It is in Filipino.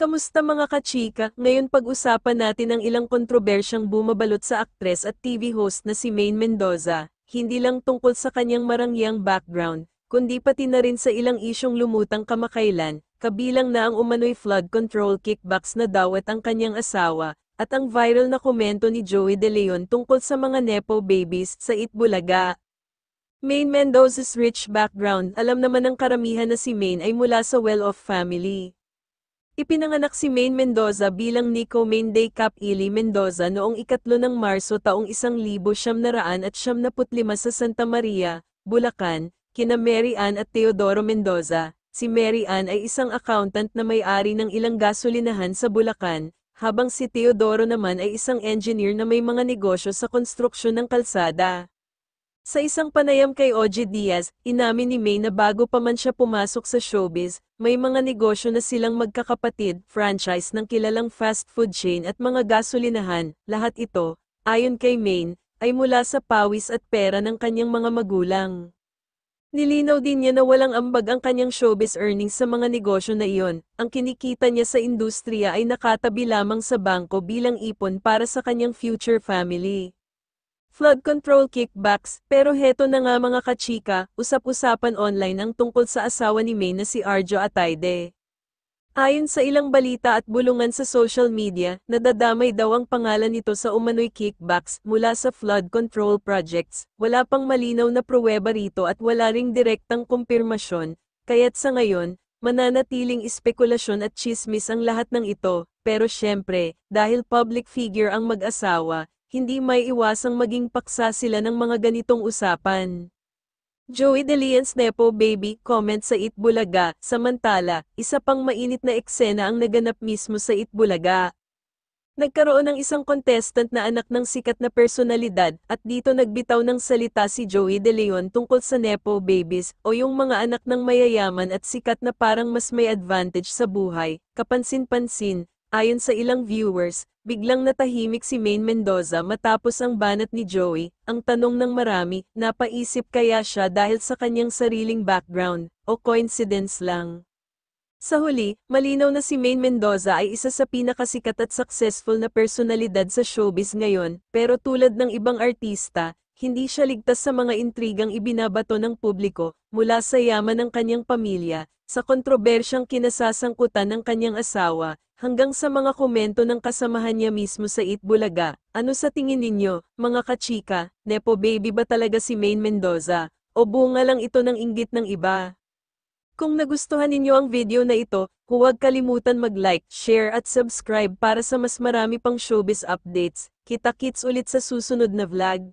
Kamusta mga kachika? Ngayon pag-usapan natin ang ilang kontrobersyang bumabalot sa aktres at TV host na si Maine Mendoza, hindi lang tungkol sa kanyang marangyang background, kundi pati na rin sa ilang isyong lumutang kamakailan, kabilang na ang umano'y flood control kickbacks na daw at ang kanyang asawa, at ang viral na komento ni Joey De Leon tungkol sa mga nepo babies sa Itbulaga. Maine Mendoza's rich background. Alam naman ng karamihan na si Maine ay mula sa well-off family. Ipinanganak si Maine Mendoza bilang Nico Maine Day Cap Ili Mendoza noong 3 ng Marso taong 1975 sa Santa Maria, Bulacan, kina Mary Ann at Teodoro Mendoza. Si Mary Ann ay isang accountant na may-ari ng ilang gasolinahan sa Bulacan, habang si Teodoro naman ay isang engineer na may mga negosyo sa konstruksyon ng kalsada. Sa isang panayam kay OG Diaz, inamin ni May na bago pa man siya pumasok sa showbiz, may mga negosyo na silang magkakapatid, franchise ng kilalang fast food chain at mga gasolinahan. Lahat ito, ayon kay May, ay mula sa pawis at pera ng kanyang mga magulang. Nilinaw din niya na walang ambag ang kanyang showbiz earnings sa mga negosyo na iyon. Ang kinikita niya sa industriya ay nakatabi lamang sa bangko bilang ipon para sa kanyang future family. Flood control kickbacks. Pero heto na nga mga kachika, usap-usapan online ang tungkol sa asawa ni May na si Arjo Atayde. Ayon sa ilang balita at bulungan sa social media, nadadamay daw ang pangalan nito sa umano'y kickbacks mula sa flood control projects. Wala pang malinaw na pruweba rito at wala ring direktang kumpirmasyon, kaya't sa ngayon, mananatiling espekulasyon at tsismis ang lahat ng ito. Pero syempre, dahil public figure ang mag-asawa, hindi may iwasang maging paksa sila ng mga ganitong usapan. Joey De Leon's nepo baby comment sa Itbulaga. Samantala, isa pang mainit na eksena ang naganap mismo sa Itbulaga. Nagkaroon ng isang contestant na anak ng sikat na personalidad at dito nagbitaw ng salita si Joey De Leon tungkol sa nepo babies o yung mga anak ng mayayaman at sikat na parang mas may advantage sa buhay. Kapansin-pansin, ayon sa ilang viewers, biglang natahimik si Maine Mendoza matapos ang banat ni Joey. Ang tanong ng marami, napaisip kaya siya dahil sa kanyang sariling background, o coincidence lang? Sa huli, malinaw na si Maine Mendoza ay isa sa pinakasikat at successful na personalidad sa showbiz ngayon, pero tulad ng ibang artista, hindi siya ligtas sa mga intrigang ibinabato ng publiko, mula sa yaman ng kanyang pamilya, sa kontrobersyang kinasasangkutan ng kanyang asawa, hanggang sa mga komento ng kasamahan niya mismo sa Itbulaga. Ano sa tingin ninyo, mga kachika, nepo baby ba talaga si Maine Mendoza, o bunga lang ito ng inggit ng iba? Kung nagustuhan ninyo ang video na ito, huwag kalimutan mag-like, share at subscribe para sa mas marami pang showbiz updates. Kita-kits ulit sa susunod na vlog.